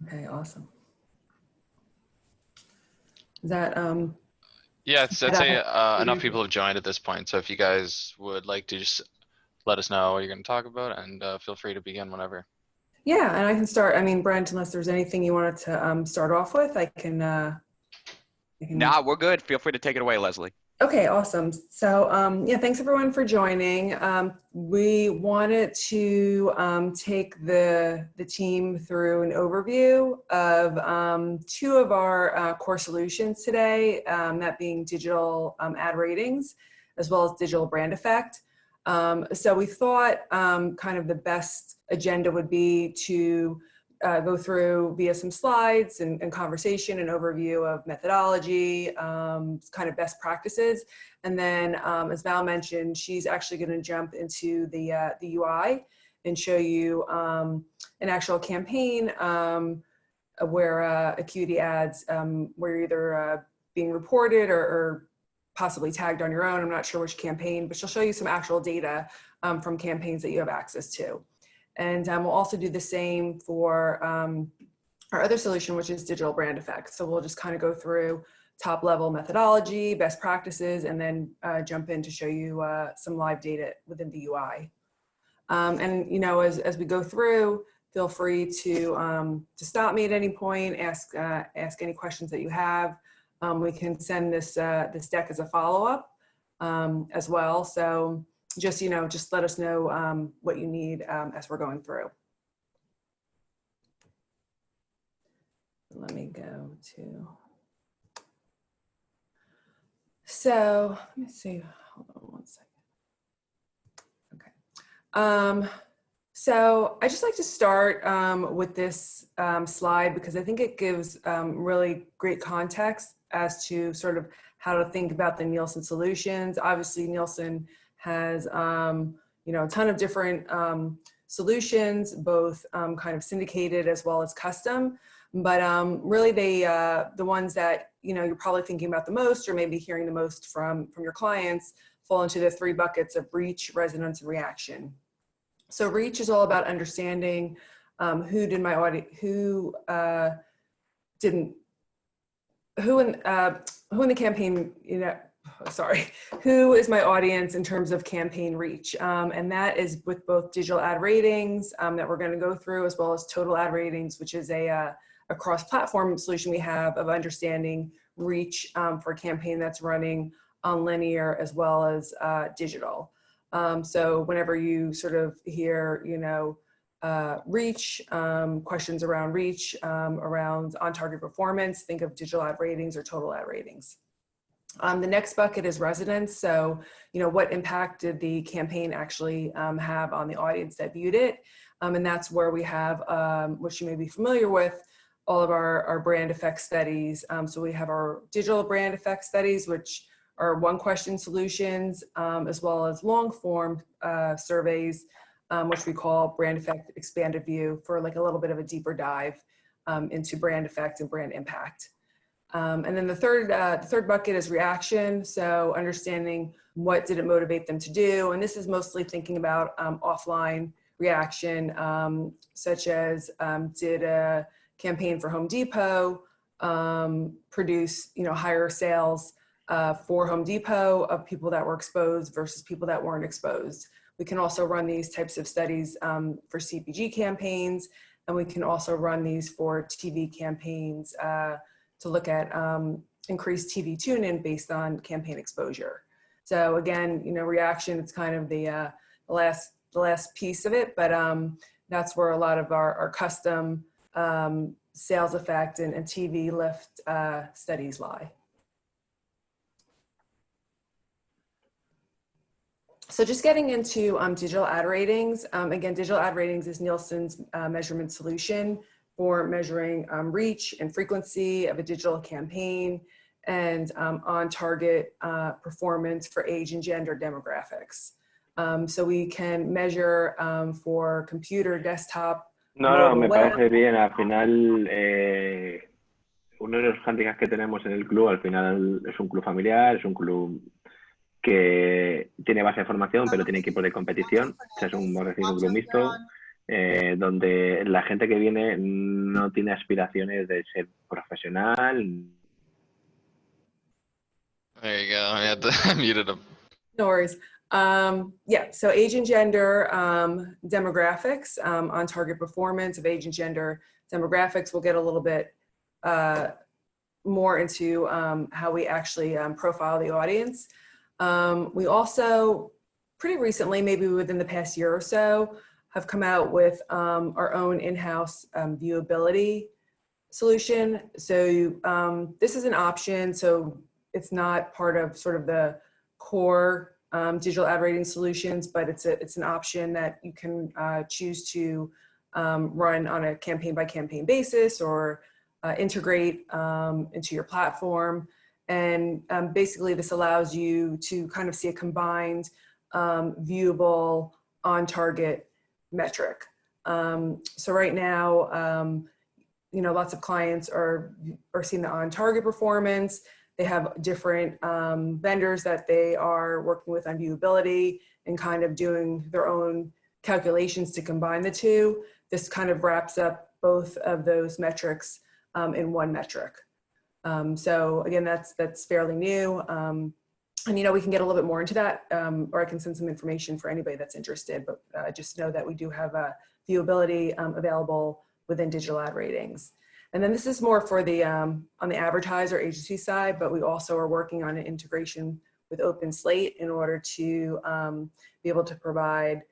Okay, awesome. Is that Yeah, I'd say enough people have joined at this point. So if you guys would like to just let us know what you're going to talk about, and feel free to begin whenever. Yeah, and I can start. I mean, Brent, unless there's anything you wanted to start off with, I can. Nah, we're good. Feel free to take it away, Leslie. Okay, awesome. So yeah, thanks everyone for joining. We wanted to take the team through an overview of two of our core solutions today, that being digital ad ratings, as well as digital brand effect. So we thought kind of the best agenda would be to go through via some slides and conversation and overview of methodology, kind of best practices. And then as Val mentioned, she's actually going to jump into the UI and show you an actual campaign where AcuityAds, where you're either being reported or possibly tagged on your own. I'm not sure which campaign, but she'll show you some actual data from campaigns that you have access to. And we'll also do the same for our other solution, which is digital brand effects. So we'll just kind of go through top level methodology, best practices, and then jump in to show you some live data within the UI. And you know, as we go through, feel free to stop me at any point, ask any questions that you have. We can send this deck as a follow-up as well. So just, you know, just let us know what you need as we're going through. Let me go to, so let me see, hold on one second. Okay. So I just like to start with this slide because I think it gives really great context as to sort of how to think about the Nielsen solutions. Obviously, Nielsen has you know, a ton of different solutions, both kind of syndicated as well as custom. But really, the ones that you know you're probably thinking about the most, or maybe hearing the most from your clients, fall into the three buckets of reach, resonance, and reaction. So reach is all about understanding who in the campaign, you know, sorry, who is my audience in terms of campaign reach. And that is with both digital ad ratings that we're going to go through, as well as total ad ratings, which is a cross-platform solution we have of understanding reach for a campaign that's running on linear as well as digital. So whenever you sort of hear, you know, reach, questions around reach, around on-target performance, think of digital ad ratings or total ad ratings. The next bucket is resonance. So, you know, what impact did the campaign actually have on the audience that viewed it? And that's where we have, which you may be familiar with, all of our brand effect studies. So we have our digital brand effect studies, which are one-question solutions, as well as long-form surveys, which we call brand effect expanded view, for like a little bit of a deeper dive into brand effect and brand impact. And then the third bucket is reaction. So understanding what did it motivate them to do. And this is mostly thinking about offline reaction, such as did a campaign for Home Depot produce, you know, higher sales for Home Depot of people that were exposed versus people that weren't exposed. We can also run these types of studies for CPG campaigns, and we can also run these for TV campaigns to look at increased TV tune-in based on campaign exposure. So again, you know, reaction, it's kind of the last piece of it, but that's where a lot of our custom sales effect and TV lift studies lie. So just getting into digital ad ratings. Again, digital ad ratings is Nielsen's measurement solution for measuring reach and frequency of a digital campaign and on-target performance for age and gender demographics. So we can measure for computer, desktop. No, me parece bien. Al final, uno de los handicaps que tenemos en el club, al final es un club familiar, es un club que tiene base de formación, pero tiene equipos de competición. O sea, es un club mixto. donde la gente que viene no tiene aspiraciones de ser profesional. There you go. I had to muted him. No worries. Yeah, so age and gender demographics, on target performance of age and gender demographics. We'll get a little bit more into how we actually profile the audience. We also, pretty recently, maybe within the past year or so, have come out with our own in-house viewability solution. So this is an option, so it's not part of sort of the core digital ad rating solutions, but it's an option that you can choose to run on a campaign by campaign basis or integrate into your platform. And basically this allows you to kind of see a combined viewable on target metric. So right now, you know, lots of clients are seeing the on target performance. They have different vendors that they are working with on viewability and kind of doing their own calculations to combine the two. This kind of wraps up both of those metrics in one metric. So again, that's fairly new. And you know, we can get a little bit more into that, or I can send some information for anybody that's interested, but just know that we do have viewability available within digital ad ratings. And then this is more for the, on the advertiser agency side, but we also are working on an integration with OpenSlate in order to be able to provide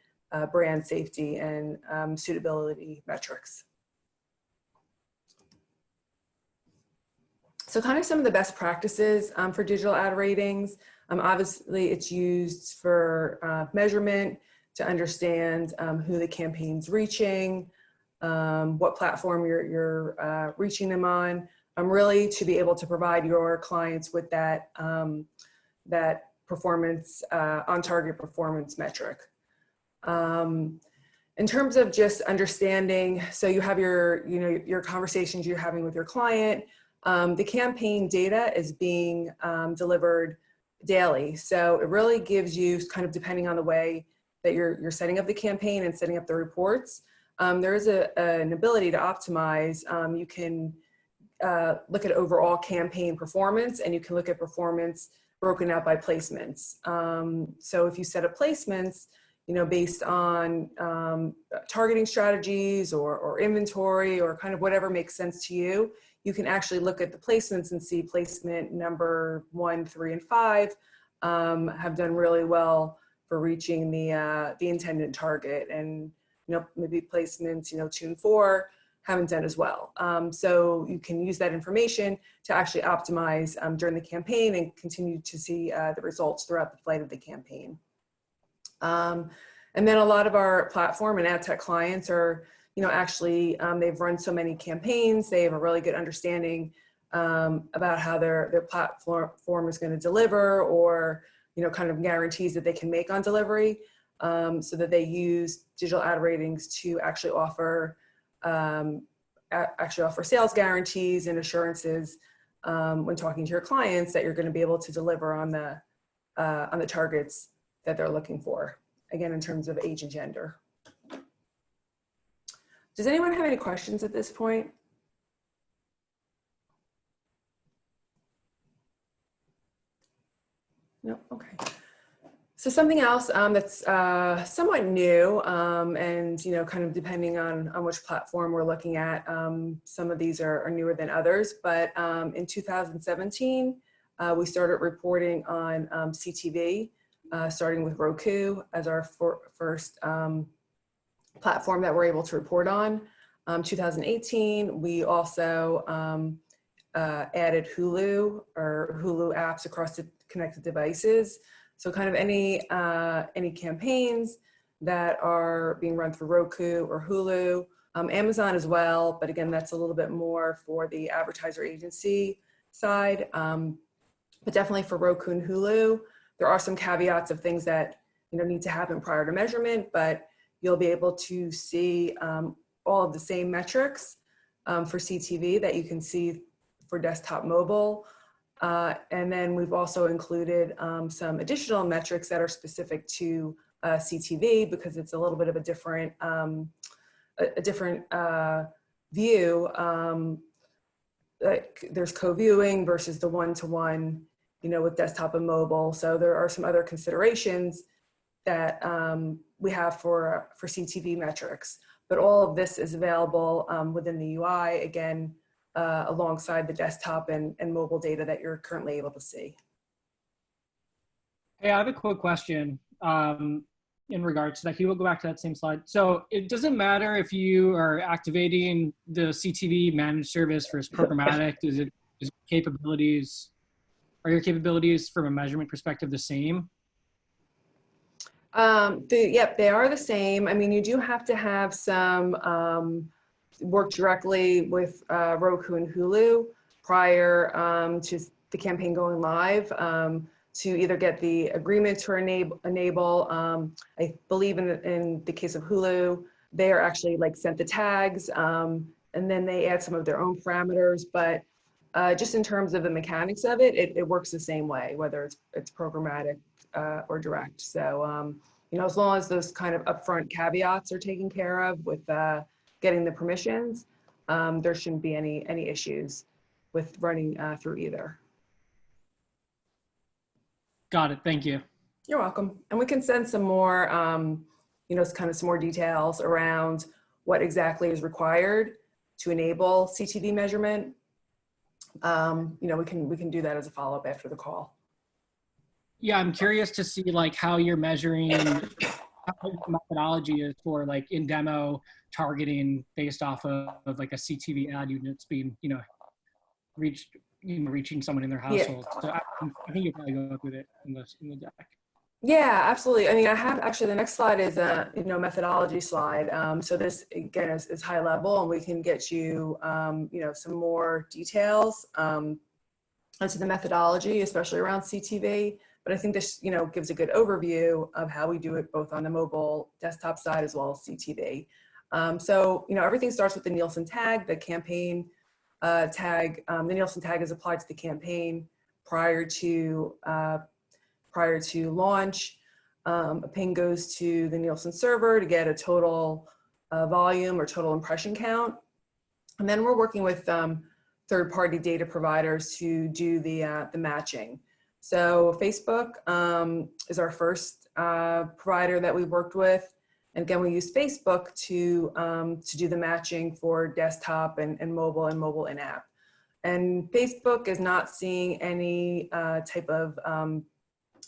brand safety and suitability metrics. So kind of some of the best practices for digital ad ratings. Obviously it's used for measurement to understand who the campaign's reaching, what platform you're reaching them on, really to be able to provide your clients with that, that performance, on target performance metric. In terms of just understanding, so you have your, you know, your conversations you're having with your client, the campaign data is being delivered daily. So it really gives you kind of, depending on the way that you're setting up the campaign and setting up the reports, there is an ability to optimize. You can look at overall campaign performance, and you can look at performance broken out by placements. So if you set up placements, you know, based on targeting strategies or inventory or kind of whatever makes sense to you, you can actually look at the placements and see placement number 1, 3, and 5 have done really well for reaching the intended target, and you know, maybe placements, you know, 2 and 4 haven't done as well. So you can use that information to actually optimize during the campaign and continue to see the results throughout the flight of the campaign. And then a lot of our platform and ad tech clients are, you know, actually they've run so many campaigns, they have a really good understanding about how their platform is going to deliver, or, you know, kind of guarantees that they can make on delivery, so that they use digital ad ratings to actually offer sales guarantees and assurances when talking to your clients that you're going to be able to deliver on the targets that they're looking for. Again, in terms of age and gender. Does anyone have any questions at this point? No, okay. So something else that's somewhat new, and you know, kind of depending on which platform we're looking at, some of these are newer than others, but in 2017, we started reporting on CTV, starting with Roku as our first platform that we're able to report on. 2018, we also added Hulu or Hulu apps across the connected devices. So kind of any campaigns that are being run through Roku or Hulu, Amazon as well, but again, that's a little bit more for the advertiser agency side. But definitely for Roku and Hulu, there are some caveats of things that, you know, need to happen prior to measurement, but you'll be able to see all of the same metrics for CTV that you can see for desktop mobile. And then we've also included some additional metrics that are specific to CTV, because it's a little bit of a different a different view. Like there's co-viewing versus the one-to-one, you know, with desktop and mobile. So there are some other considerations that we have for CTV metrics, but all of this is available within the UI, again, alongside the desktop and mobile data that you're currently able to see. Hey, I have a quick question in regards to that. Can you go back to that same slide? So it doesn't matter if you are activating the CTV managed service versus programmatic. Are your capabilities from a measurement perspective the same? Yep, they are the same. I mean, you do have to have some work directly with Roku and Hulu prior to the campaign going live to either get the agreement to enable. I believe in the case of Hulu, they are actually like sent the tags and then they add some of their own parameters. But just in terms of the mechanics of it, it works the same way, whether it's programmatic or direct. So, you know, as long as those kind of upfront caveats are taken care of with getting the permissions, there shouldn't be any issues with running through either. Got it. Thank you. You're welcome. And we can send some more, you know, kind of some more details around what exactly is required to enable CTV measurement. You know, we can do that as a follow-up after the call. Yeah, I'm curious to see like how you're measuring how the methodology is for like in demo targeting based off of like a CTV ad unit that's being, you know, reaching someone in their household. Yeah. So I think you probably go with it in the deck. Yeah, absolutely. I mean, I have actually the next slide is a methodology slide. So this again is high level, and we can get you you know, some more details into the methodology, especially around CTV. But I think this, you know, gives a good overview of how we do it both on the mobile desktop side as well as CTV. So, you know, everything starts with the Nielsen tag, the campaign tag. The Nielsen tag is applied to the campaign prior to launch. A ping goes to the Nielsen server to get a total volume or total impression count. And then we're working with third-party data providers to do the matching. So Facebook is our first provider that we've worked with. And again, we use Facebook to do the matching for desktop and mobile in-app. And Facebook is not seeing any type of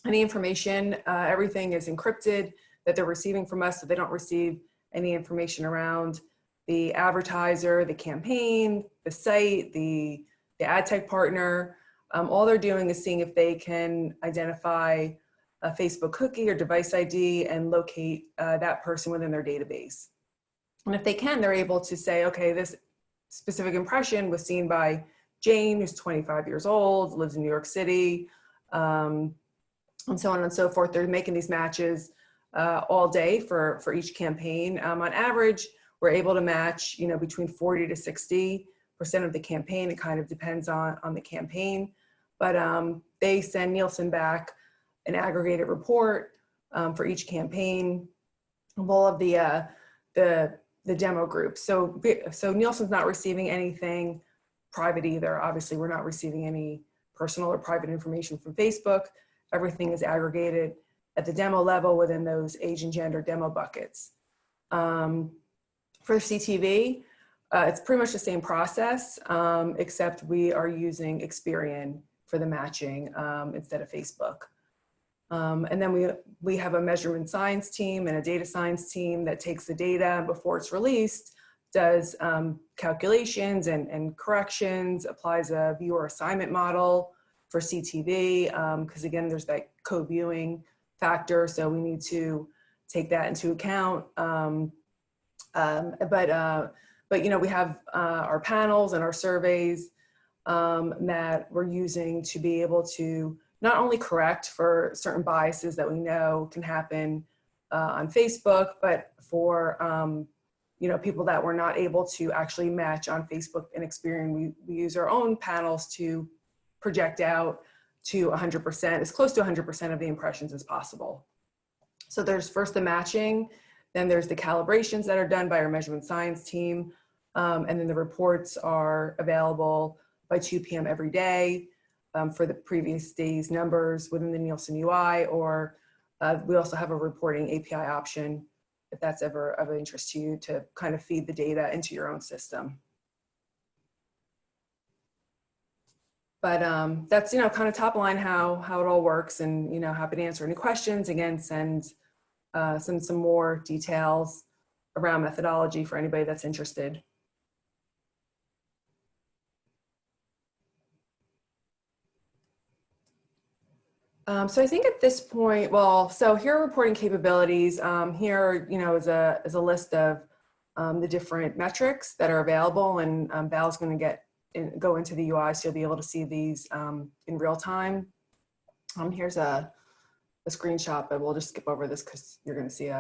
any information. Everything is encrypted that they're receiving from us, so they don't receive any information around the advertiser, the campaign, the site, the ad tech partner. All they're doing is seeing if they can identify a Facebook cookie or device ID and locate that person within their database. And if they can, they're able to say, okay, this specific impression was seen by Jane, who's 25 years old, lives in New York City, and so on and so forth. They're making these matches all day for each campaign. On average, we're able to match, you know, between 40 to 60% of the campaign. It kind of depends on the campaign, but they send Nielsen back an aggregated report for each campaign of all of the demo groups. So Nielsen's not receiving anything private either. Obviously, we're not receiving any personal or private information from Facebook. Everything is aggregated at the demo level within those age and gender demo buckets. For CTV, it's pretty much the same process, except we are using Experian for the matching instead of Facebook. And then we have a measurement science team and a data science team that takes the data before it's released, does calculations and corrections, applies a viewer assignment model for CTV, because again, there's that co-viewing factor, so we need to take that into account. But you know, we have our panels and our surveys that we're using to be able to not only correct for certain biases that we know can happen on Facebook, but for you know, people that were not able to actually match on Facebook and Experian, we use our own panels to project out to 100%, as close to 100% of the impressions as possible. So there's first the matching, Then there's the calibrations that are done by our measurement science team. And then the reports are available by 2 p.m. every day for the previous day's numbers within the Nielsen UI, or we also have a reporting API option if that's ever of interest to you, to kind of feed the data into your own system. But that's, you know, kind of top line how it all works, and, you know, happy to answer any questions. Again, send some more details around methodology for anybody that's interested. So I think at this point, well, so here are reporting capabilities. Here, you know, is a list of the different metrics that are available, and Val's going to go into the UI, so you'll be able to see these in real time. Here's a screenshot, but we'll just skip over this because you're going to see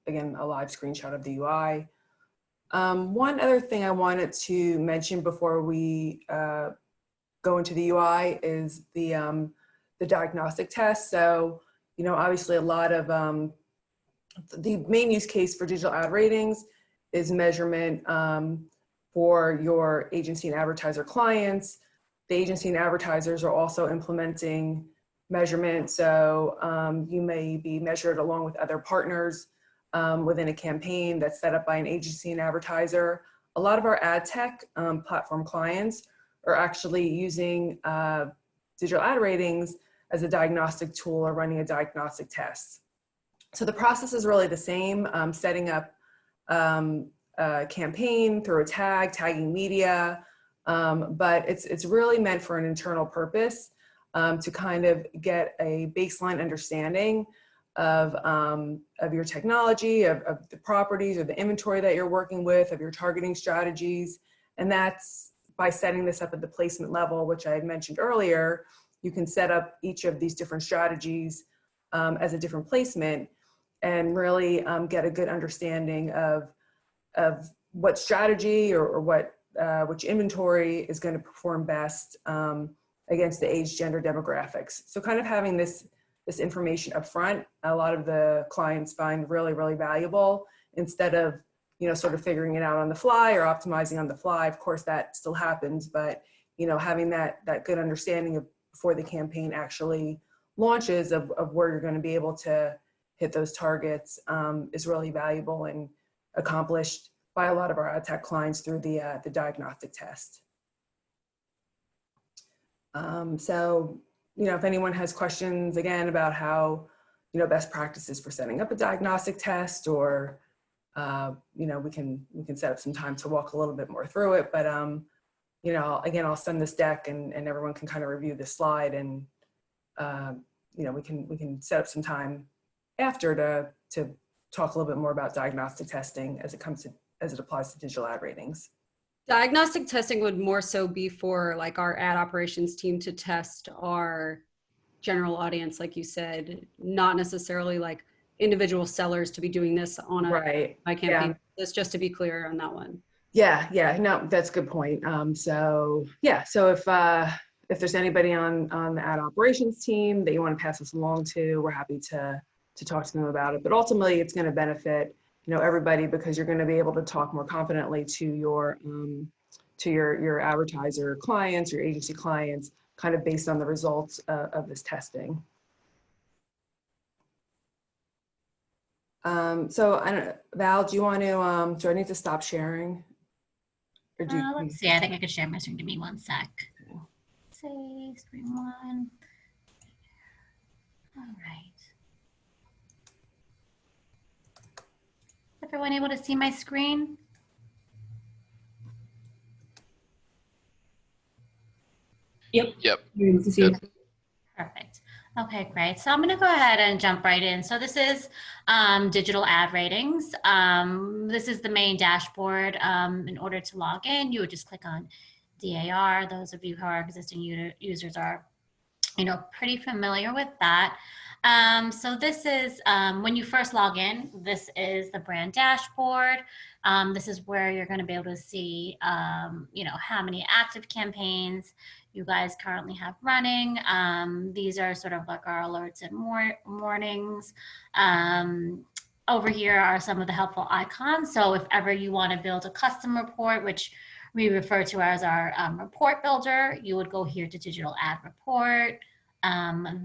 again a live screenshot of the UI. One other thing I wanted to mention before we go into the UI is the diagnostic test. So, you know, obviously a lot of the main use case for digital ad ratings is measurement for your agency and advertiser clients. The agency and advertisers are also implementing measurement. So you may be measured along with other partners within a campaign that's set up by an agency and advertiser. A lot of our ad tech platform clients are actually using digital ad ratings as a diagnostic tool or running a diagnostic test. So the process is really the same, setting up a campaign through a tagging media, but it's really meant for an internal purpose to kind of get a baseline understanding of your technology, of the properties or the inventory that you're working with, of your targeting strategies. And that's by setting this up at the placement level, which I had mentioned earlier. You can set up each of these different strategies as a different placement and really get a good understanding of what strategy or which inventory is going to perform best against the age, gender, demographics. So kind of having this information up front, a lot of the clients find really, really valuable, instead of, you know, sort of figuring it out on the fly or optimizing on the fly. Of course, that still happens, but, you know, having that good understanding of before the campaign actually launches of where you're going to be able to hit those targets is really valuable and accomplished by a lot of our ad tech clients through the diagnostic test. So, you know, if anyone has questions, again, about how, you know, best practices for setting up a diagnostic test, or, you know, we can set up some time to walk a little bit more through it. But, you know, again, I'll send this deck and everyone can kind of review this slide, and, you know, we can set up some time after to talk a little bit more about diagnostic testing as it applies to digital ad ratings. Diagnostic testing would more so be for like our ad operations team to test our general audience, like you said, not necessarily like individual sellers to be doing this on a by campaign. Yeah. That's just to be clear on that one. Yeah, no, that's a good point. So yeah, so if there's anybody on the ad operations team that you want to pass this along to, we're happy to talk to them about it. But ultimately, it's going to benefit, you know, everybody, because you're going to be able to talk more confidently to your advertiser clients, your agency clients, kind of based on the results of this testing. So I don't know, Val, do you want to, do I need to stop sharing? Or let's see, I think I could share my screen. Give me one sec. Say screen one. All right. Is everyone able to see my screen? Yep. Good. Perfect. Okay, great. So I'm going to go ahead and jump right in. So this is digital ad ratings. This is the main dashboard. In order to log in, you would just click on DAR. Those of you who are existing users are, you know, pretty familiar with that. So this is, when you first log in, this is the brand dashboard. This is where you're going to be able to see, you know, how many active campaigns you guys currently have running. These are sort of like our alerts and warnings. over here are some of the helpful icons. So if ever you want to build a custom report, which we refer to as our report builder, you would go here to digital ad report.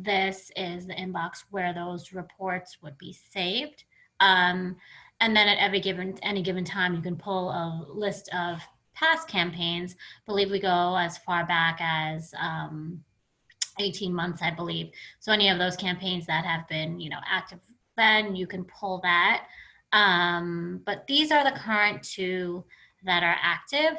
This is the inbox where those reports would be saved. And then at any given time, you can pull a list of past campaigns. I believe we go as far back as 18 months, I believe. So any of those campaigns that have been, active, then you can pull that. But these are the current 2 that are active,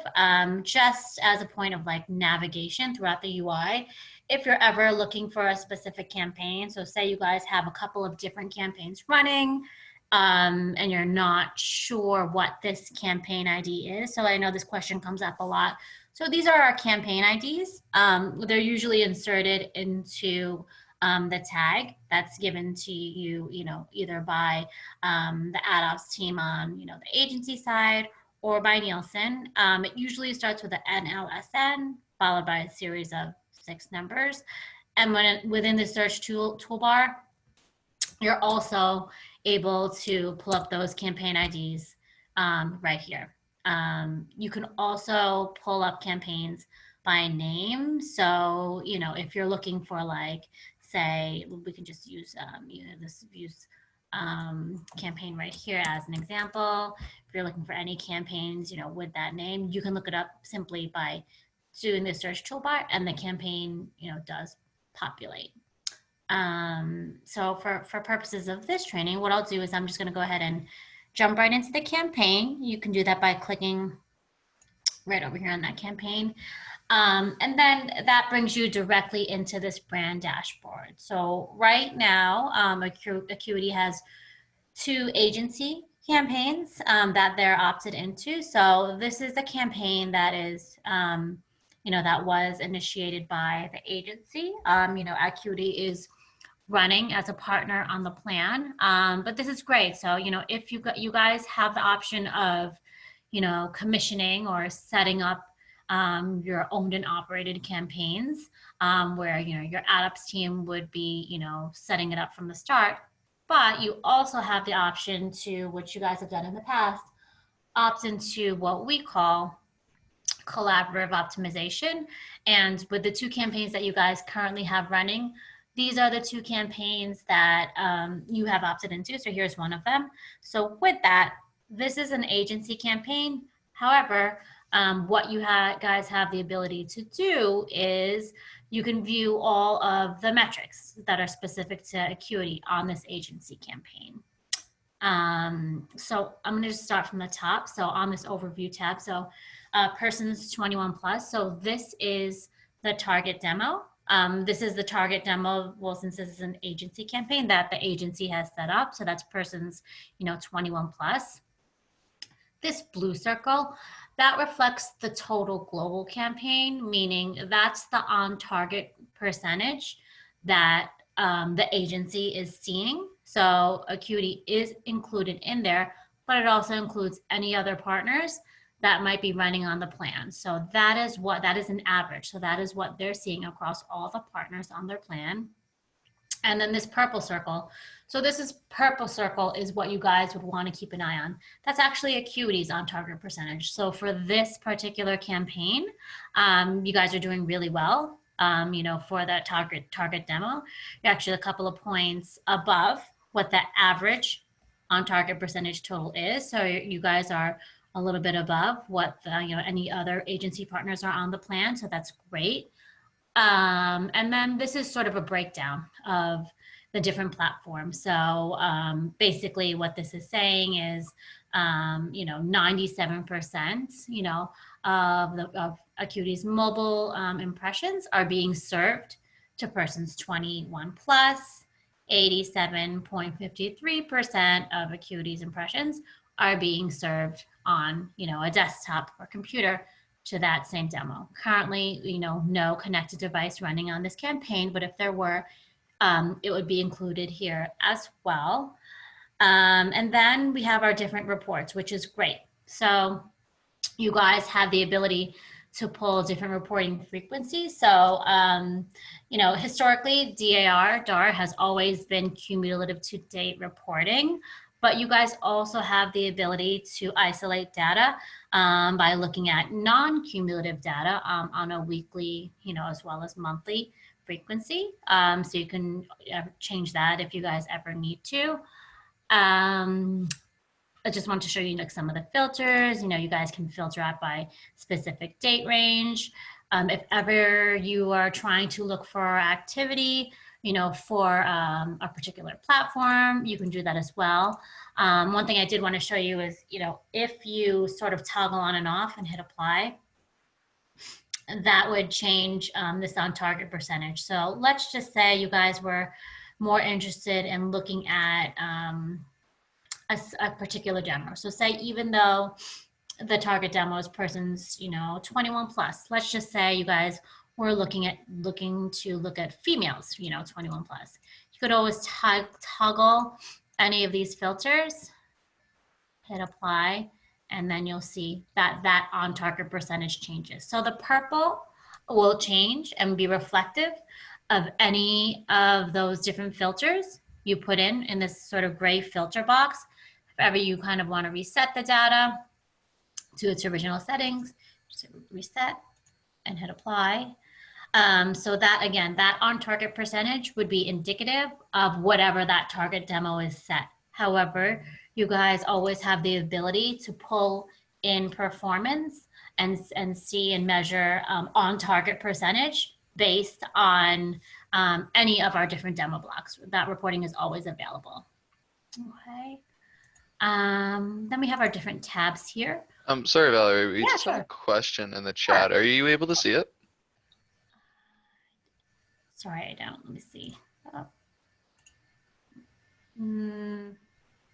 just as a point of like navigation throughout the UI. If you're ever looking for a specific campaign, so say you guys have a couple of different campaigns running, and you're not sure what this campaign ID is. So I know this question comes up a lot. So these are our campaign IDs. They're usually inserted into the tag that's given to you, either by the ad ops team on, the agency side or by Nielsen. It usually starts with an NLSN followed by a series of 6 numbers. And within the search toolbar, you're also able to pull up those campaign IDs right here. You can also pull up campaigns by name. So, if you're looking for like, say, we can just use this campaign right here as an example. If you're looking for any campaigns, with that name, you can look it up simply by doing the search toolbar, and the campaign, does populate. So for purposes of this training, what I'll do is I'm just going to go ahead and jump right into the campaign. You can do that by clicking right over here on that campaign. And then that brings you directly into this brand dashboard. So right now, Acuity has 2 agency campaigns that they're opted into. So this is a campaign that is, that was initiated by the agency. Acuity is running as a partner on the plan, but this is great. So, if you guys have the option of, commissioning or setting up your owned and operated campaigns, where, your ad ops team would be, setting it up from the start, but you also have the option to, which you guys have done in the past, opt into what we call collaborative optimization. And with the 2 campaigns that you guys currently have running, these are the 2 campaigns that you have opted into. So here's one of them. So with that, this is an agency campaign. However, what you guys have the ability to do is you can view all of the metrics that are specific to Acuity on this agency campaign. So I'm going to just start from the top. So on this overview tab, so persons 21 plus. So this is the target demo. This is the target demo, well, since this is an agency campaign that the agency has set up. So that's persons, 21 plus. This blue circle, that reflects the total global campaign, meaning that's the on-target percentage that the agency is seeing. So Acuity is included in there, but it also includes any other partners that might be running on the plan. So that is an average. So that is what they're seeing across all the partners on their plan. And then this purple circle. So purple circle is what you guys would want to keep an eye on. That's actually Acuity's on target percentage. So for this particular campaign, you guys are doing really well. For that target demo, you're actually a couple of points above what the average on target percentage total is. So you guys are a little bit above what any other agency partners are on the plan. So that's great. And then this is sort of a breakdown of the different platforms. So basically what this is saying is, 97%, of Acuity's mobile impressions are being served to persons 21 plus. 87.53% of Acuity's impressions are being served on, a desktop or computer to that same demo. Currently, no connected device running on this campaign, but if there were, it would be included here as well. And then we have our different reports, which is great. So you guys have the ability to pull different reporting frequencies. So, historically, DAR has always been cumulative to date reporting, but you guys also have the ability to isolate data by looking at non-cumulative data on a weekly, as well as monthly frequency. So you can change that if you guys ever need to. I just want to show you some of the filters. You guys can filter out by specific date range. If ever you are trying to look for activity, for a particular platform, you can do that as well. One thing I did want to show you is, if you sort of toggle on and off and hit apply, that would change this on target percentage. So let's just say you guys were more interested in looking at a particular demo. So say even though the target demo is persons, 21 plus, let's just say you guys were looking to look at females, 21 plus. You could always toggle any of these filters, hit apply, and then you'll see that on target percentage changes. So the purple will change and be reflective of any of those different filters you put in this sort of gray filter box. If ever you kind of want to reset the data to its original settings, just hit reset and hit apply. So that, again, that on target percentage would be indicative of whatever that target demo is set. However, you guys always have the ability to pull in performance and see and measure on target percentage based on any of our different demo blocks. That reporting is always available. Okay. Then we have our different tabs here. Sorry, Valerie, we Yeah, just have a question in the chat. Are you able to see it? Sorry, I don't. Let me see.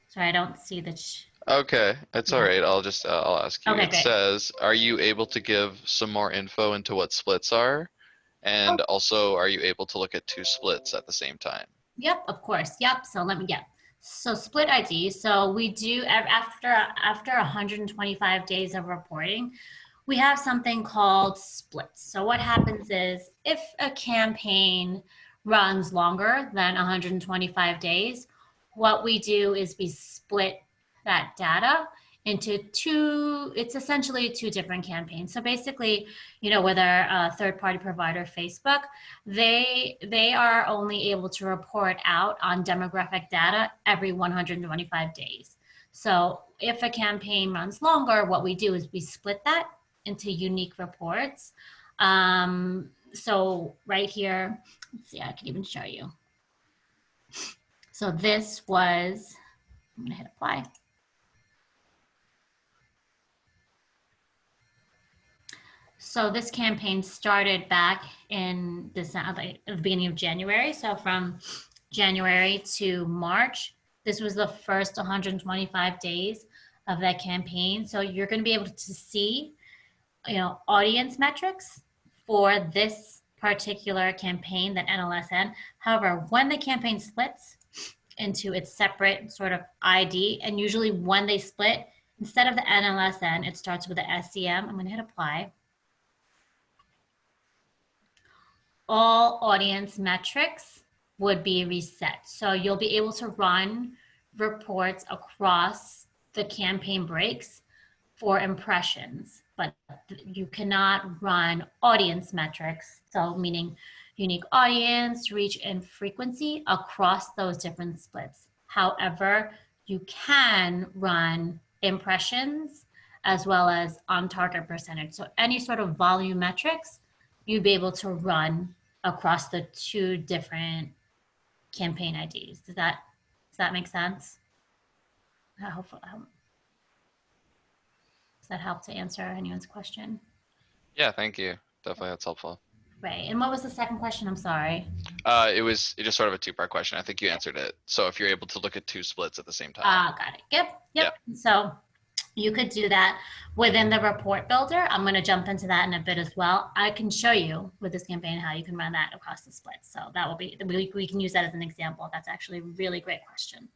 Sorry, I don't see the. Okay, it's all right. I'll ask you. Okay, It great. says, are you able to give some more info into what splits are? And also, are you able to look at two splits at the same time? Yep, of course. Yep. So let me get. So split ID. So we do after 125 days of reporting, we have something called splits. So what happens is if a campaign runs longer than 125 days, what we do is we split that data into it's essentially two different campaigns. So basically, with our third-party provider, Facebook, they are only able to report out on demographic data every 125 days. So if a campaign runs longer, what we do is we split that into unique reports. So right here, let's see, I can even show you. So this was, I'm gonna hit apply. So this campaign started back in December, at the beginning of January. So from January to March, this was the first 125 days of that campaign. So you're going to be able to see, audience metrics for this particular campaign, that NLSN. However, when the campaign splits into its separate sort of ID, and usually when they split, instead of the NLSN, it starts with the SEM. I'm going to hit apply. All audience metrics would be reset. So you'll be able to run reports across the campaign breaks for impressions, but you cannot run audience metrics. So meaning unique audience, reach, and frequency across those different splits. However, you can run impressions as well as on target percentage. So any sort of volume metrics, you'd be able to run across the two different campaign IDs. Does that make sense? Does that help to answer anyone's question? Yeah, thank you. Definitely, that's helpful. Right. And what was the second question? I'm sorry. It was just sort of a two-part question. I think you answered it. So if you're able to look at two splits at the same time. Got it. Yep. So you could do that within the report builder. I'm going to jump into that in a bit as well. I can show you with this campaign how you can run that across the splits. So that will be, we can use that as an example. That's actually a really great question.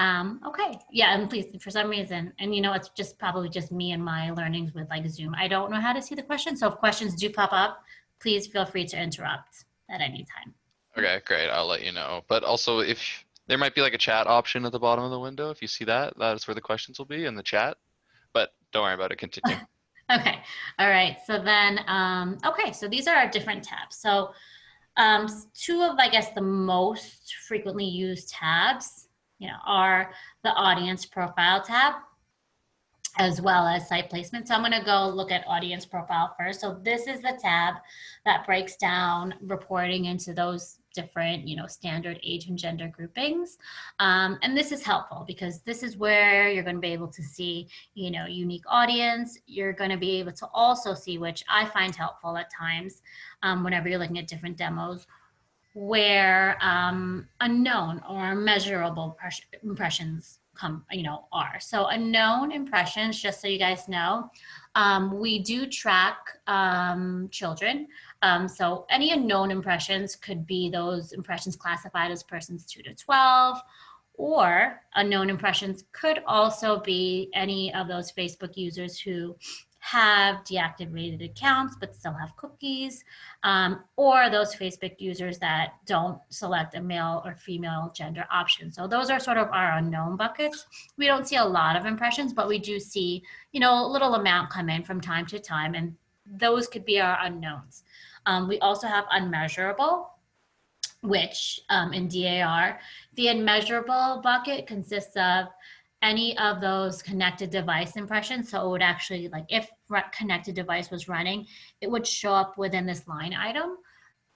Okay. Yeah. And please, for some reason, and it's just probably just me and my learnings with like Zoom, I don't know how to see the question. So if questions do pop up, please feel free to interrupt at any time. Okay, great. I'll let you know. But also, if There might be like a chat option at the bottom of the window. If you see that, that's where the questions will be in the chat. But don't worry about it. Continue. Okay. All right. So then, okay. So these are our different tabs. So two of, I guess, the most frequently used tabs, are the audience profile tab, as well as site placement. So I'm going to go look at audience profile first. So this is the tab that breaks down reporting into those different, standard age and gender groupings. And this is helpful because this is where you're going to be able to see, unique audience. You're going to be able to also see, which I find helpful at times, whenever you're looking at different demos, where unknown or measurable impressions are. So unknown impressions, just so you guys know, we do track children. So any unknown impressions could be those impressions classified as persons 2 to 12, or unknown impressions could also be any of those Facebook users who have deactivated accounts but still have cookies, or those Facebook users that don't select a male or female gender option. So those are sort of our unknown buckets. We don't see a lot of impressions, but we do see, a little amount come in from time to time, and those could be our unknowns. We also have unmeasurable, which in DAR, the unmeasurable bucket consists of any of those connected device impressions. So it would actually, like, if connected device was running, it would show up within this line item.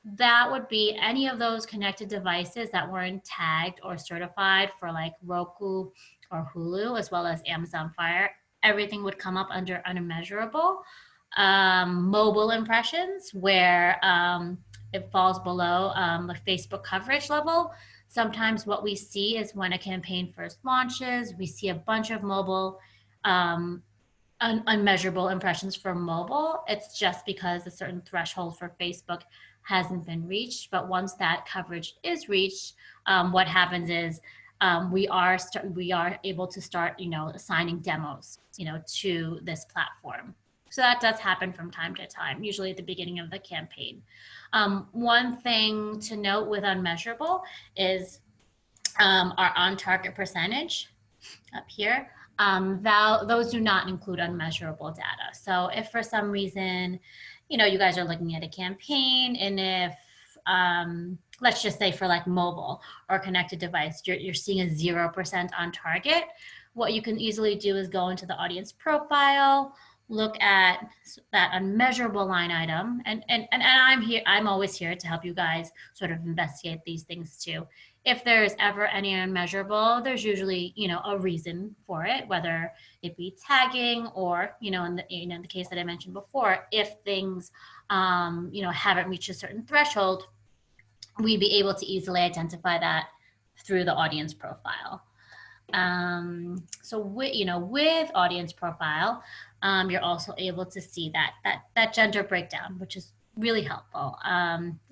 That would be any of those connected devices that weren't tagged or certified for like Roku or Hulu, as well as Amazon Fire. Everything would come up under unmeasurable. Mobile impressions, where it falls below the Facebook coverage level. Sometimes what we see is when a campaign first launches, we see a bunch of mobile, unmeasurable impressions for mobile. It's just because a certain threshold for Facebook hasn't been reached. But once that coverage is reached, what happens is we are able to start, assigning demos, to this platform. So that does happen from time to time, usually at the beginning of the campaign. One thing to note with unmeasurable is our on-target percentage up here. Those do not include unmeasurable data. So if for some reason, you guys are looking at a campaign, and if, let's just say for like mobile or connected device, you're seeing a 0% on target, what you can easily do is go into the audience profile, look at that unmeasurable line item, and I'm always here to help you guys sort of investigate these things too. If there's ever any unmeasurable, there's usually, a reason for it, whether it be tagging or, in the case that I mentioned before, if things, haven't reached a certain threshold, we'd be able to easily identify that through the audience profile. So with audience profile, you're also able to see that gender breakdown, which is really helpful.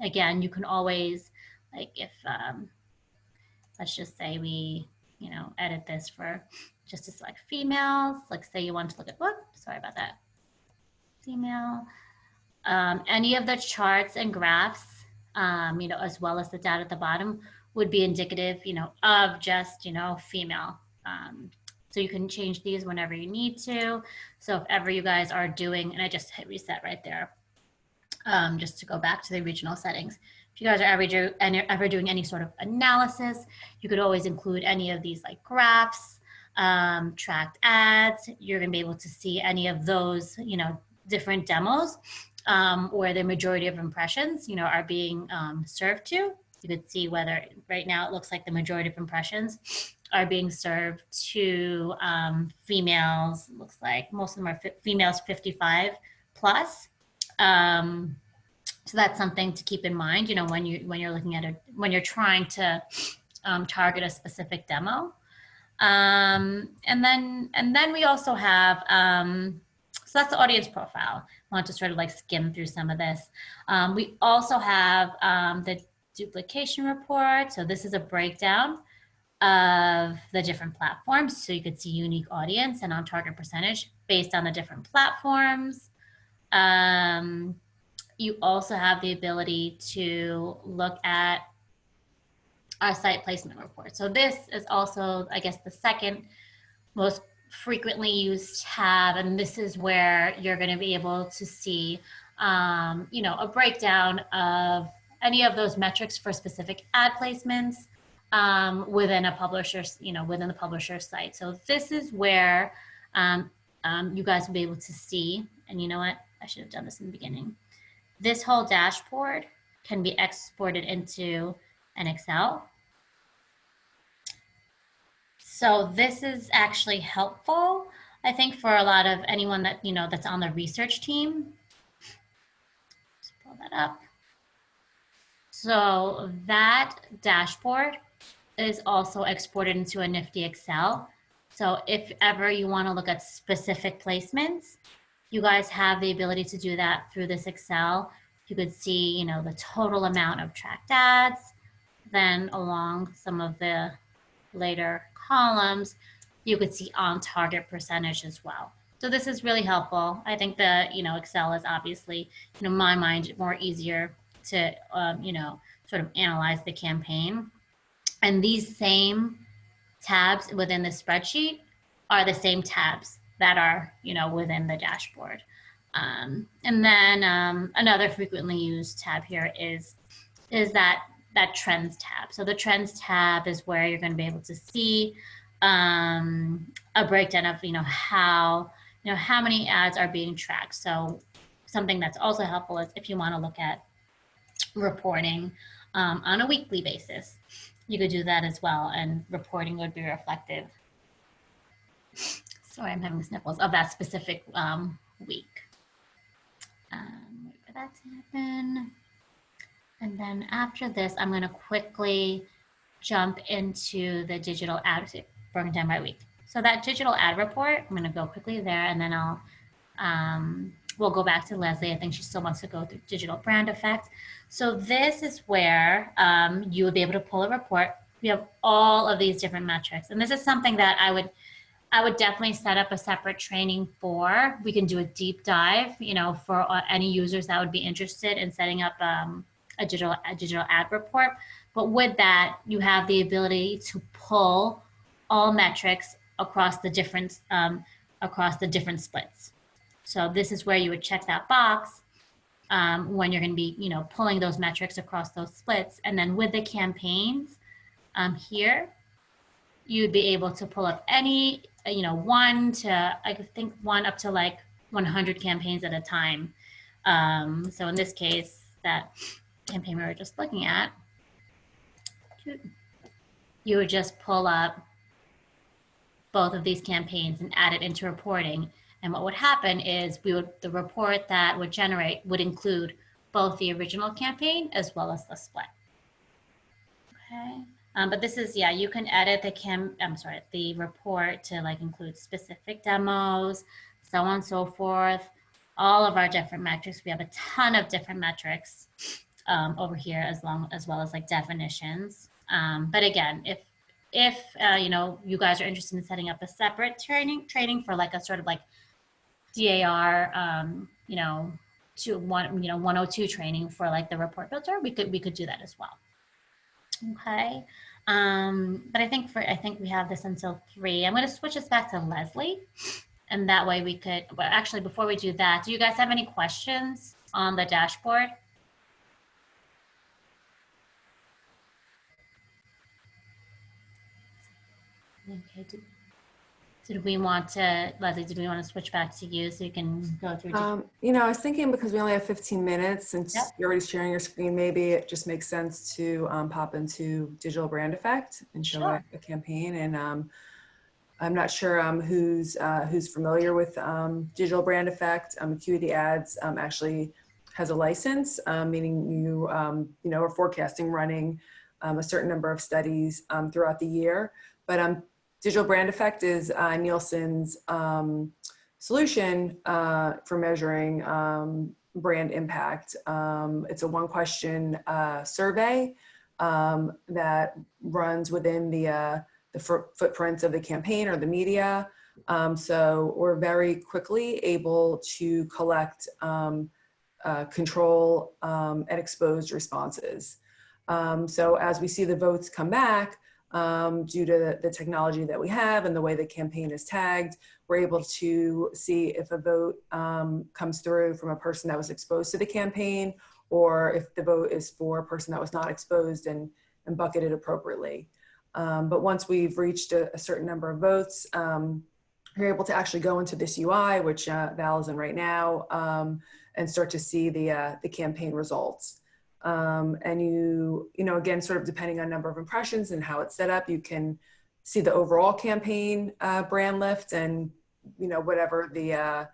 Again, you can always, like, if let's just say we, edit this for just to select females. Like, say you want to look at, sorry about that, female. Any of the charts and graphs, as well as the data at the bottom, would be indicative, of just, female. So you can change these whenever you need to. So if ever you guys are doing, and I just hit reset right there, just to go back to the original settings. If you guys are ever doing any sort of analysis, you could always include any of these like graphs, tracked ads. You're gonna be able to see any of those, different demos where the majority of impressions, are being served to. You could see whether right now it looks like the majority of impressions are being served to females. Looks like most of them are females 55 plus. So that's something to keep in mind, when you're looking at when you're trying to target a specific demo. And then we also have, so that's the audience profile. I want to sort of like skim through some of this. We also have the duplication report. So this is a breakdown of the different platforms. So you could see unique audience and on target percentage based on the different platforms. You also have the ability to look at our site placement report. So this is also, I guess, the second most frequently used tab, and this is where you're going to be able to see, you know, a breakdown of any of those metrics for specific ad placements within a publisher's, you know, within the publisher's site. So this is where you guys will be able to see, and you know what, I should have done this in the beginning. This whole dashboard can be exported into an Excel. So this is actually helpful, I think, for a lot of anyone that, you know, that's on the research team. Let's pull that up. So that dashboard is also exported into a nifty Excel. So if ever you want to look at specific placements, you guys have the ability to do that through this Excel. You could see, you know, the total amount of tracked ads, then along some of the later columns, you could see on target percentage as well. So this is really helpful. I think the, you know, Excel is obviously, you know, in my mind, more easier to, you know, sort of analyze the campaign. And these same tabs within the spreadsheet are the same tabs that are, you know, within the dashboard. And then another frequently used tab here is that trends tab. So the trends tab is where you're going to be able to see a breakdown of, you know, how many ads are being tracked. So something that's also helpful is if you want to look at reporting on a weekly basis, you could do that as well, and reporting would be reflective. Sorry, I'm having sniffles of that specific week. Wait for that to happen. And then after this, I'm going to quickly jump into the digital ad broken down by week. So that digital ad report, I'm going to go quickly there, and then I'll we'll go back to Leslie. I think she still wants to go through digital brand effect. So this is where you would be able to pull a report. We have all of these different metrics, and this is something that I would definitely set up a separate training for. We can do a deep dive, you know, for any users that would be interested in setting up a digital ad report. But with that, you have the ability to pull all metrics across the different splits. So this is where you would check that box when you're going to be, you know, pulling those metrics across those splits. And then with the campaigns here, you'd be able to pull up any, you know, one up to like 100 campaigns at a time. So in this case, that campaign we were just looking at, you would just pull up both of these campaigns and add it into reporting. And what would happen is the report that would generate would include both the original campaign as well as the split. Okay. But this is, yeah, you can edit the report to like include specific demos, so on and so forth. All of our different metrics. We have a ton of different metrics over here, as well as like definitions. But again, if you know, you guys are interested in setting up a separate training for like a sort of like DAR, you know, 102 training for like the report builder, we could do that as well. Okay. But I think we have this until 3. I'm going to switch this back to Leslie, and that way we could, but actually before we do that, do you guys have any questions on the dashboard? Okay. Did we want to, Leslie, did we want to switch back to you so you can go through? You know, I was thinking because we only have 15 minutes, since Yep. you're already sharing your screen, maybe it just makes sense to pop into digital brand effect and show Sure. a campaign. And I'm not sure who's familiar with digital brand effect. AcuityAds actually has a license, meaning you know, are forecasting running a certain number of studies throughout the year. But digital brand effect is Nielsen's solution for measuring brand impact. It's a 1-question survey that runs within the footprints of the campaign or the media. So we're very quickly able to collect, control, and expose responses. So as we see the votes come back, due to the technology that we have and the way the campaign is tagged, we're able to see if a vote comes through from a person that was exposed to the campaign, or if the vote is for a person that was not exposed, and bucketed appropriately. But once we've reached a certain number of votes, you're able to actually go into this UI, which Val is in right now, and start to see the campaign results. And you know, again, sort of depending on number of impressions and how it's set up, you can see the overall campaign brand lift, and, you know, whatever the,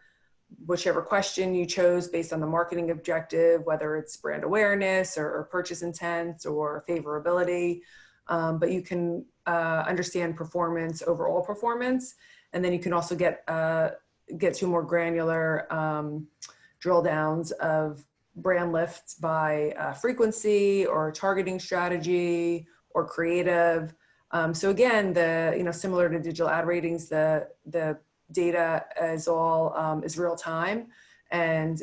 whichever question you chose based on the marketing objective, whether it's brand awareness or purchase intent or favorability. But you can understand performance, overall performance, and then you can also get to more granular drill downs of brand lifts by frequency or targeting strategy or creative. So again, you know, similar to digital ad ratings, the data is all is real time, and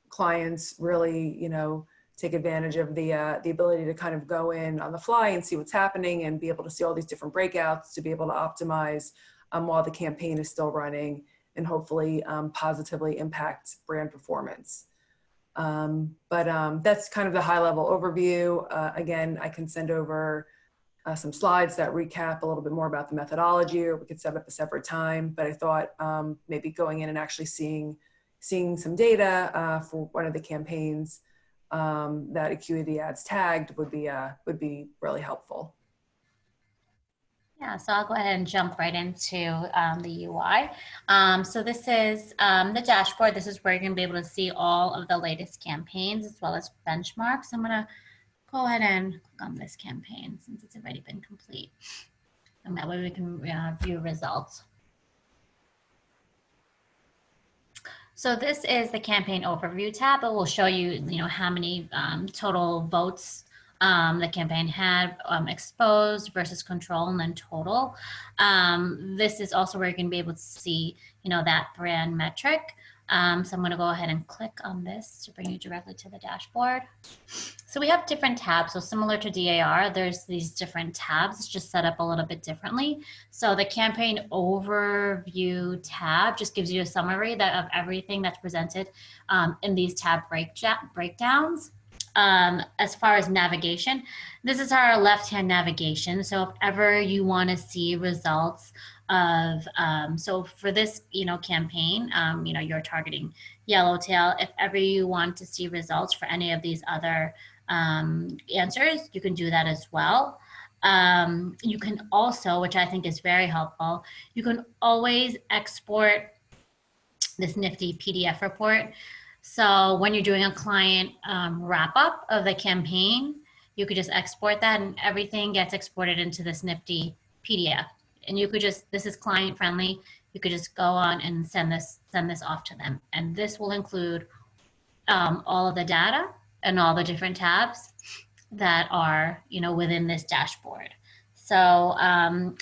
clients really, you know, take advantage of the ability to kind of go in on the fly and see what's happening and be able to see all these different breakouts to be able to optimize while the campaign is still running, and hopefully positively impact brand performance. But that's kind of the high level overview. Again, I can send over some slides that recap a little bit more about the methodology, or we could set up a separate time. But I thought maybe going in and actually seeing some data for one of the campaigns that AcuityAds tagged would be really helpful. Yeah, so I'll go ahead and jump right into the UI. So this is the dashboard. This is where you're going to be able to see all of the latest campaigns as well as benchmarks. I'm going to go ahead and click on this campaign since it's already been complete. And that way we can view results. So this is the campaign overview tab. It will show you, you know, how many total votes the campaign had, exposed versus control, and then total. This is also where you're going to be able to see, you know, that brand metric. So I'm going to go ahead and click on this to bring you directly to the dashboard. So we have different tabs. So similar to DAR, there's these different tabs just set up a little bit differently. So the campaign overview tab just gives you a summary of everything that's presented in these tab breakdowns. As far as navigation, this is our left-hand navigation. So if ever you want to see results of, so for this, you know, campaign, you know, you're targeting Yellowtail. If ever you want to see results for any of these other answers, you can do that as well. You can also, which I think is very helpful, you can always export this nifty PDF report. So when you're doing a client wrap up of the campaign, you could just export that and everything gets exported into this nifty PDF. And you could just, this is client friendly. You could just go on and send this off to them. And this will include all of the data and all the different tabs that are, you know, within this dashboard. So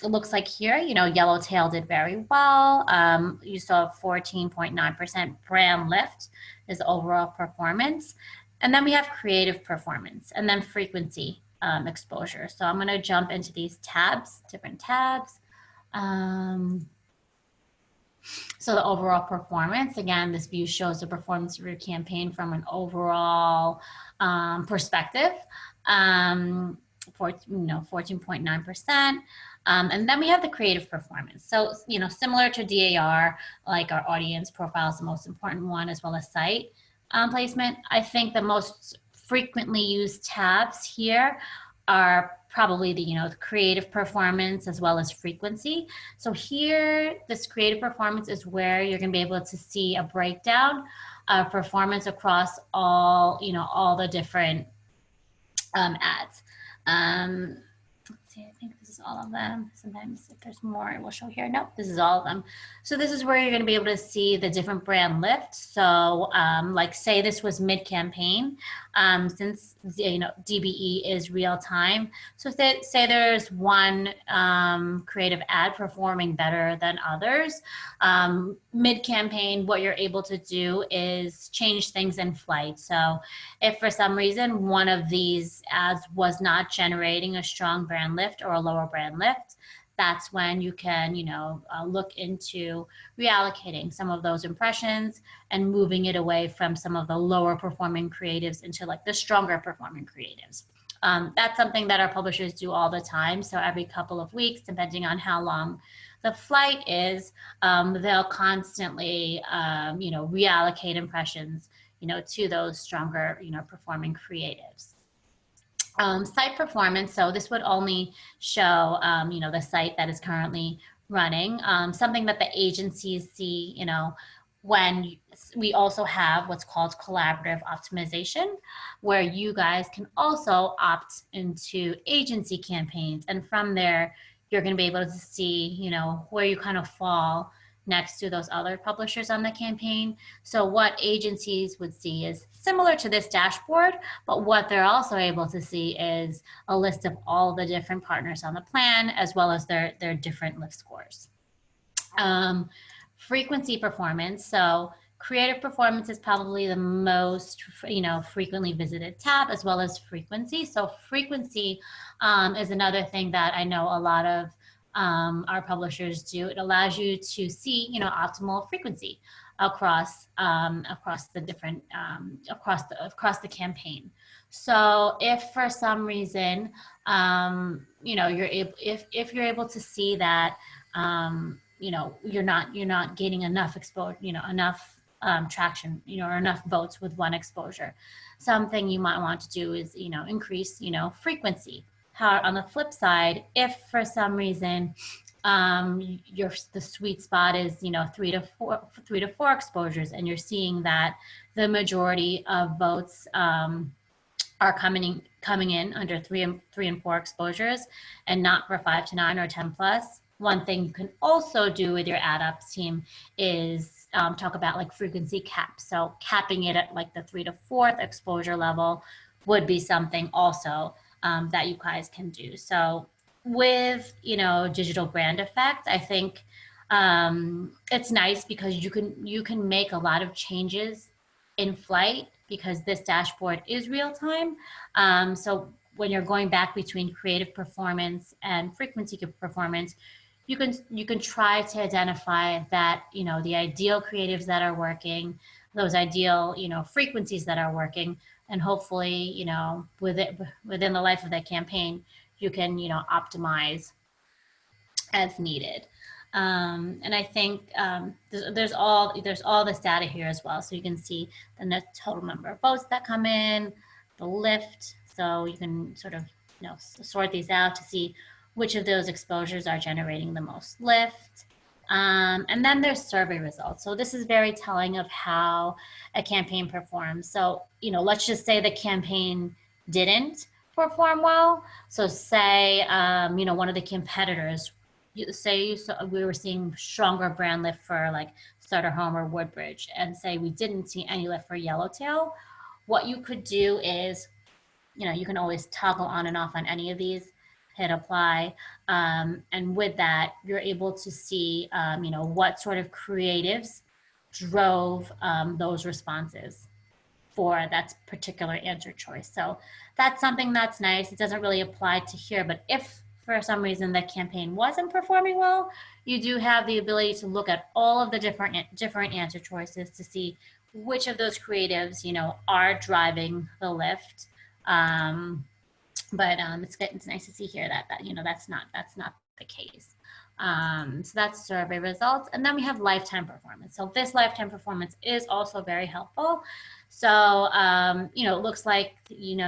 it looks like here, you know, Yellowtail did very well. You saw 14.9% brand lift is overall performance. And then we have creative performance and then frequency exposure. So I'm going to jump into these tabs, different tabs. So the overall performance, again, this view shows the performance of your campaign from an overall perspective. 14.9%. And then we have the creative performance. So, you know, similar to DAR, like our audience profile is the most important one, as well as site placement. I think the most frequently used tabs here are probably the, you know, the creative performance as well as frequency. So here, this creative performance is where you're going to be able to see a breakdown of performance across all, you know, all the different ads. Let's see, I think this is is all of them. Sometimes if there's more, it will show here. Nope, this is all of them. So this is where you're going to be able to see the different brand lifts. So like say this was mid-campaign, since DBE is real time. So say there's one creative ad performing better than others. Mid-campaign, what you're able to do is change things in flight. So if for some reason one of these ads was not generating a strong brand lift or a lower brand lift, that's when you can, look into reallocating some of those impressions and moving it away from some of the lower performing creatives into like the stronger performing creatives. That's something that our publishers do all the time. So every couple of weeks, depending on how long the flight is, they'll constantly, reallocate impressions, to those stronger, performing creatives. Site performance, so this would only show, the site that is currently running. Something that the agencies see, when we also have what's called collaborative optimization, where you guys can also opt into agency campaigns. And from there, you're going to be able to see, where you kind of fall next to those other publishers on the campaign. So what agencies would see is similar to this dashboard, but what they're also able to see is a list of all the different partners on the plan, as well as their different lift scores. Frequency performance. So creative performance is probably the most, frequently visited tab, as well as frequency. So frequency is another thing that I know a lot of our publishers do. It allows you to see, optimal frequency across the different across the campaign. So if for some reason, if you're able to see that, you're not gaining enough exposure, enough traction, or enough votes with one exposure, something you might want to do is, increase, frequency. How on the flip side, if for some reason the sweet spot is 3 to 4 exposures, and you're seeing that the majority of votes are coming in under 3 and 4 exposures, and not for 5 to 9 or 10 plus, one thing you can also do with your ad ops team is talk about like frequency caps. So capping it at like the 3 to 4th exposure level would be something also that you guys can do. So with, digital brand effect, I think it's nice because you can make a lot of changes in flight because this dashboard is real time. So when you're going back between creative performance and frequency performance, you can try to identify that, the ideal creatives that are working, those ideal, frequencies that are working, and hopefully, within the life of that campaign, you can, optimize as needed. And I think there's all this data here as well. So you can see the total number of votes that come in, the lift. So you can sort of, sort these out to see which of those exposures are generating the most lift. And then there's survey results. So this is very telling of how a campaign performs. So, let's just say the campaign didn't perform well. So say, one of the competitors, we were seeing stronger brand lift for like Starter Home or Woodbridge, and say we didn't see any lift for Yellowtail. What you could do is, you can always toggle on and off on any of these, hit apply, and with that, you're able to see, what sort of creatives drove those responses for that particular answer choice. So that's something that's nice. It doesn't really apply to here, but if for some reason the campaign wasn't performing well, you do have the ability to look at all of the different answer choices to see which of those creatives, are driving the lift. But it's nice to see here that that's not the case. So that's survey results, and then we have lifetime performance. So this lifetime performance is also very helpful. So it looks like you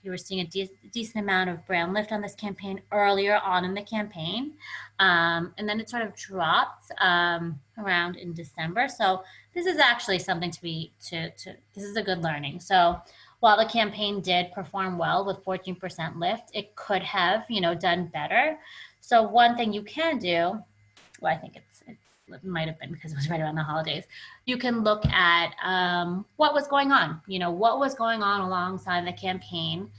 were seeing a decent amount of brand lift on this campaign earlier on in the campaign, and then it sort of dropped around in December. So this is actually something this is a good learning. So while the campaign did perform well with 14% lift, it could have, you know, done better. So one thing you can do, well, I think it might have been because it was right around the holidays. You can look at what was going on, you know, what was going on alongside the campaign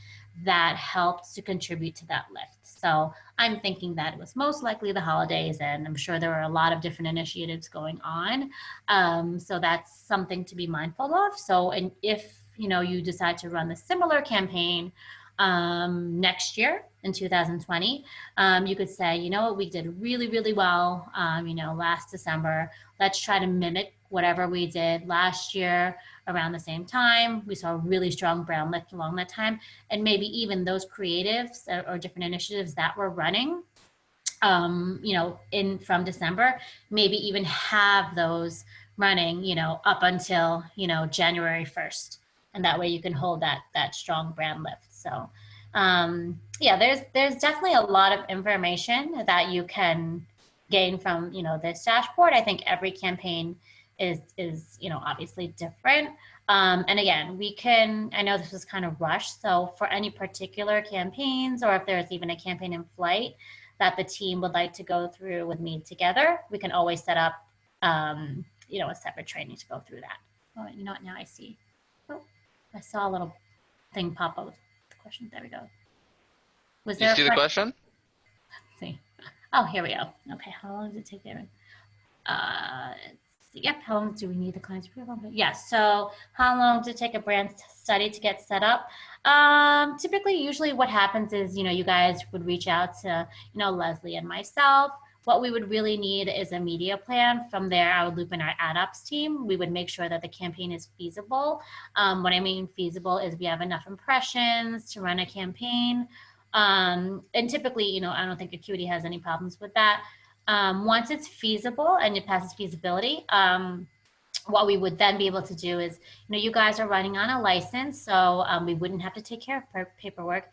that helped to contribute to that lift. So I'm thinking that it was most likely the holidays, and I'm sure there were a lot of different initiatives going on. So that's something to be mindful of. So, and if, you know, you decide to run the similar campaign next year in 2020, you could say, you know what, we did really, really well, you know, last December. Let's try to mimic whatever we did last year around the same time. We saw a really strong brand lift along that time. And maybe even those creatives or different initiatives that we're running, you know, from December, maybe even have those running, you know, up until, you know, January 1st. And that way you can hold that strong brand lift. So yeah, there's definitely a lot of information that you can gain from, you know, this dashboard. I think every campaign is, you know, obviously different. And again, I know this was kind of rushed. So for any particular campaigns, or if there's even a campaign in flight that the team would like to go through with me together, we can always set up, you know, a separate training to go through that. Oh, you know what, now I see. Oh, I saw a little thing pop up with the question. There we go. Was there You see the question? Let's see. Oh, here we go. Okay, how long does it take there? Yep, how long do we need the client's approval? Yes, so how long does it take a brand study to get set up? Typically, usually what happens is, you know, you guys would reach out to, you know, Leslie and myself. What we would really need is a media plan. From there, I would loop in our ad ops team. We would make sure that the campaign is feasible. What I mean feasible is we have enough impressions to run a campaign. And typically, you know, I don't think Acuity has any problems with that. Once it's feasible and it passes feasibility, what we would then be able to do is, you know, you guys are running on a license, so we wouldn't have to take care of paperwork.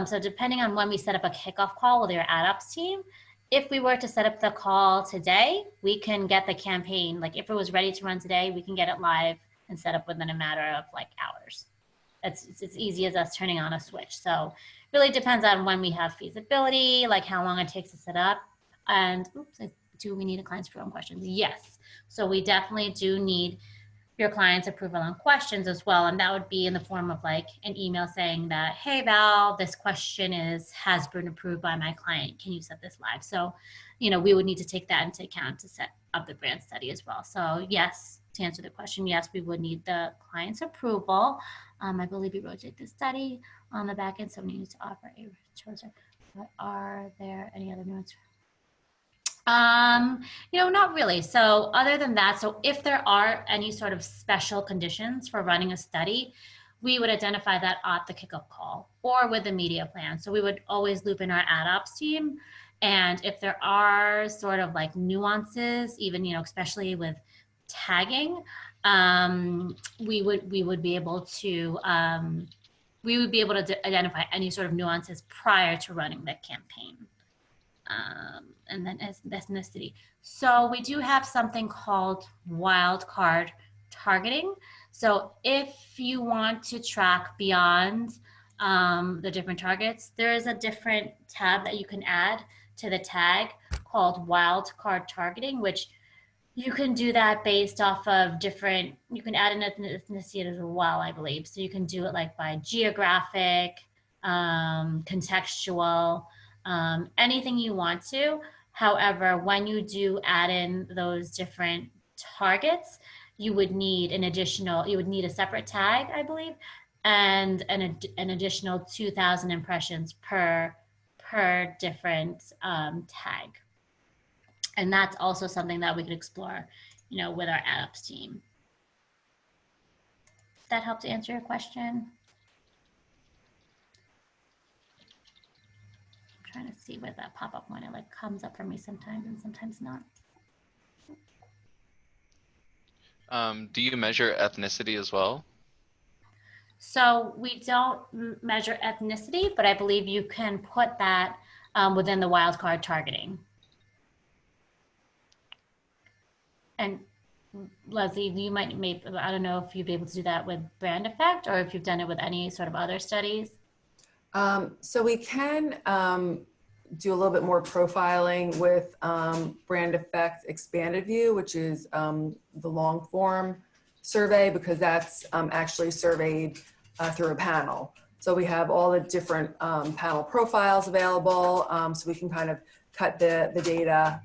So depending on when we set up a kickoff call with your ad ops team, if we were to set up the call today, we can get the campaign, like if it was ready to run today, we can get it live and set up within a matter of like hours. It's as easy as us turning on a switch. So really depends on when we have feasibility, like how long it takes to set up. And oops, do we need a client's approval on questions? Yes. So we definitely do need your client's approval on questions as well. And that would be in the form of like an email saying that, hey Val, this question has been approved by my client. Can you set this live? So, you know, we would need to take that into account to set up the brand study as well. So yes, to answer the question, yes, we would need the client's approval. I believe we rotate the study on the back end, so we need to offer a choice. But are there any other notes? You know, not really. So other than that, so if there are any sort of special conditions for running a study, we would identify that at the kickoff call or with the media plan. So we would always loop in our ad ops team. And if there are sort of like nuances, even, you know, especially with tagging, we would be able to identify any sort of nuances prior to running the campaign. And then ethnicity. So we do have something called wildcard targeting. So if you want to track beyond the different targets, there is a different tab that you can add to the tag called wildcard targeting, which you can do that based off of different, you can add an ethnicity as well, I believe. So you can do it like by geographic, contextual, anything you want to. However, when you do add in those different targets, you would need a separate tag, I believe, and an additional 2,000 impressions per different tag. And that's also something that we could explore, you know, with our ad ops team. Does that help to answer your question? Trying to see where that pop-up when it like comes up for me sometimes and sometimes not. Do you measure ethnicity as well? So we don't measure ethnicity, but I believe you can put that within the wildcard targeting. And Leslie, you might, maybe, I don't know if you'd be able to do that with brand effect or if you've done it with any sort of other studies. So we can do a little bit more profiling with brand effect expanded view, which is the long form survey, because that's actually surveyed through a panel. So we have all the different panel profiles available, so we can kind of cut the data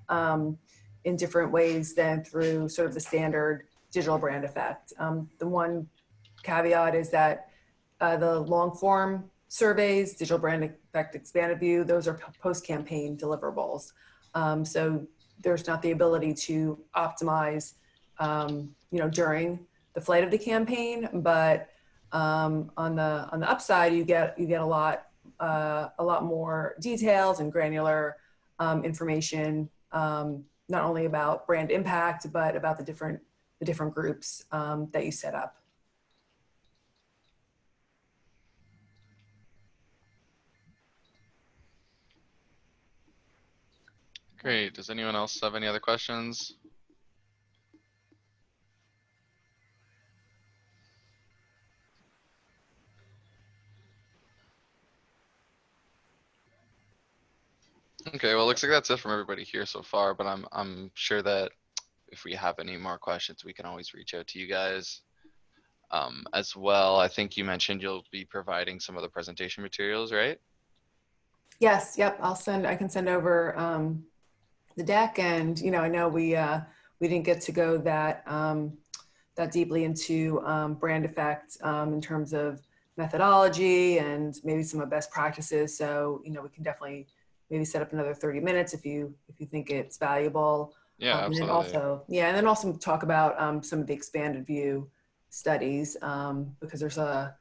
in different ways than through sort of the standard digital brand effect. The one caveat is that the long form surveys, digital brand effect expanded view, those are post-campaign deliverables. So there's not the ability to optimize, during the flight of the campaign, but on the upside, you get a lot more details and granular information, not only about brand impact, but about the different groups that you set up. Great. Does anyone else have any other questions? Okay, well, looks like that's it from everybody here so far, but I'm sure that if we have any more questions, we can always reach out to you guys as well. I think you mentioned you'll be providing some of the presentation materials, right? Yes, yep. I can send over the deck, and I know we didn't get to go that deeply into brand effect in terms of methodology and maybe some of best practices. So we can definitely maybe set up another 30 minutes if you think it's valuable. Yeah, absolutely. And then also talk about some of the expanded view studies, because there's a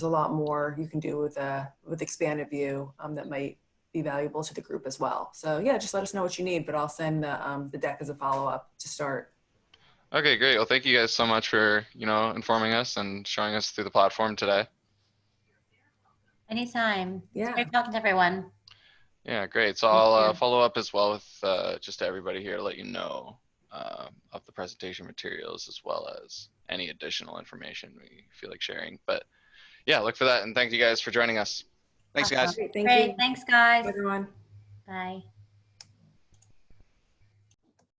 lot more you can do with expanded view that might be valuable to the group as well. So yeah, just let us know what you need, but I'll send the deck as a follow-up to start. Okay, great. Well, thank you guys so much for, informing us and showing us through the platform today. Anytime. Yeah. It's great talking to everyone. Yeah, great. So I'll follow up as well with just everybody here to let you know of the presentation materials as well as any additional information we feel like sharing. But yeah, look for that. And thank you guys for joining us. Thanks, guys. Awesome. Thank Great. you. Thanks, guys. Bye, everyone. Bye.